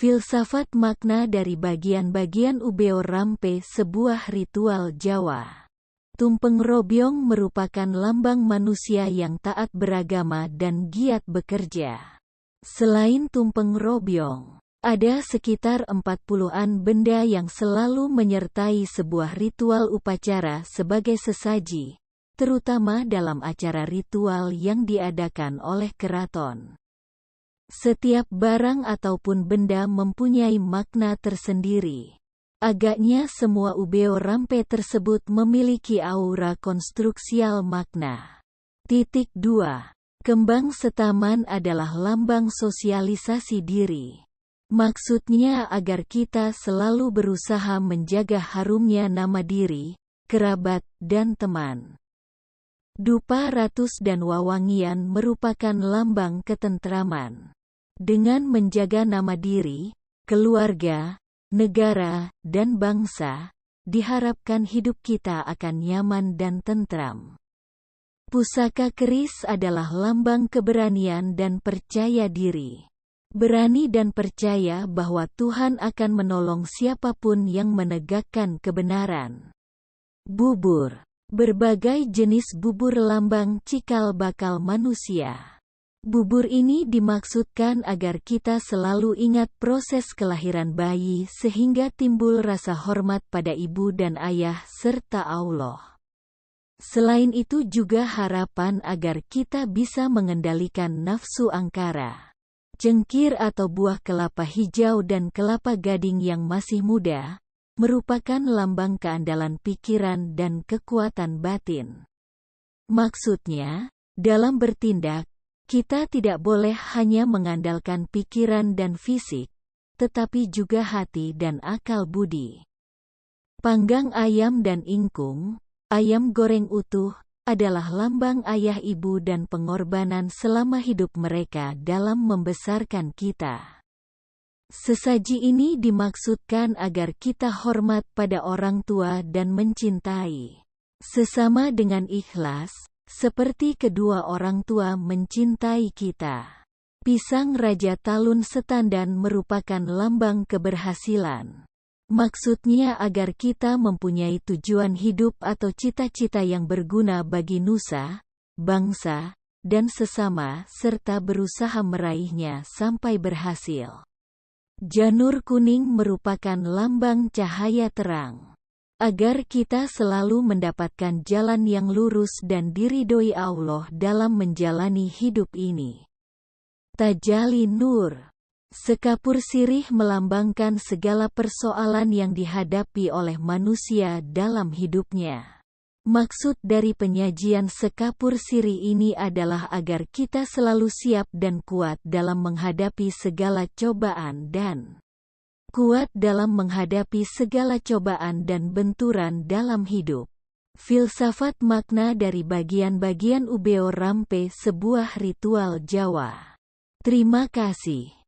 Filsafat makna dari bagian-bagian Ubeo Rampe, sebuah ritual Jawa. Tumpeng Robyong merupakan lambang manusia yang taat beragama dan giat bekerja. Selain tumpeng robyong, ada sekitar 40-an benda yang selalu menyertai sebuah ritual upacara sebagai sesaji, terutama dalam acara ritual yang diadakan oleh keraton. Setiap barang ataupun benda mempunyai makna tersendiri. Agaknya semua Ubeo Rampe tersebut memiliki aura konstruksial makna. 2. Kembang setaman adalah lambang sosialisasi diri. Maksudnya agar kita selalu berusaha menjaga harumnya nama diri, kerabat, dan teman. Dupa Ratus dan Wawangian merupakan lambang ketentraman. Dengan menjaga nama diri, keluarga, negara, dan bangsa, diharapkan hidup kita akan nyaman dan tentram. Pusaka keris adalah lambang keberanian dan percaya diri. Berani dan percaya bahwa Tuhan akan menolong siapapun yang menegakkan kebenaran. Bubur. Berbagai jenis bubur lambang cikal bakal manusia. Bubur ini dimaksudkan agar kita selalu ingat proses kelahiran bayi sehingga timbul rasa hormat pada ibu dan ayah serta Allah. Selain itu juga harapan agar kita bisa mengendalikan nafsu angkara. Cengkir atau buah kelapa hijau dan kelapa gading yang masih muda, merupakan lambang keandalan pikiran dan kekuatan batin. Maksudnya, dalam bertindak, kita tidak boleh hanya mengandalkan pikiran dan fisik, tetapi juga hati dan akal budi. Panggang ayam dan ingkung, ayam goreng utuh, adalah lambang ayah ibu dan pengorbanan selama hidup mereka dalam membesarkan kita. Sesaji ini dimaksudkan agar kita hormat pada orang tua dan mencintai sesama dengan ikhlas, seperti kedua orang tua mencintai kita. Pisang Raja Talun Setandan merupakan lambang keberhasilan. Maksudnya agar kita mempunyai tujuan hidup atau cita-cita yang berguna bagi nusa, bangsa, dan sesama serta berusaha meraihnya sampai berhasil. Janur kuning merupakan lambang cahaya terang. Agar kita selalu mendapatkan jalan yang lurus dan diridhoi Allah dalam menjalani hidup ini. Tajali Nur. Sekapur sirih melambangkan segala persoalan yang dihadapi oleh manusia dalam hidupnya. Maksud dari penyajian sekapur sirih ini adalah agar kita selalu siap dan kuat dalam menghadapi segala cobaan dan benturan dalam hidup. Filsafat makna dari bagian-bagian Ubeo Rampe, sebuah ritual Jawa. Terima kasih.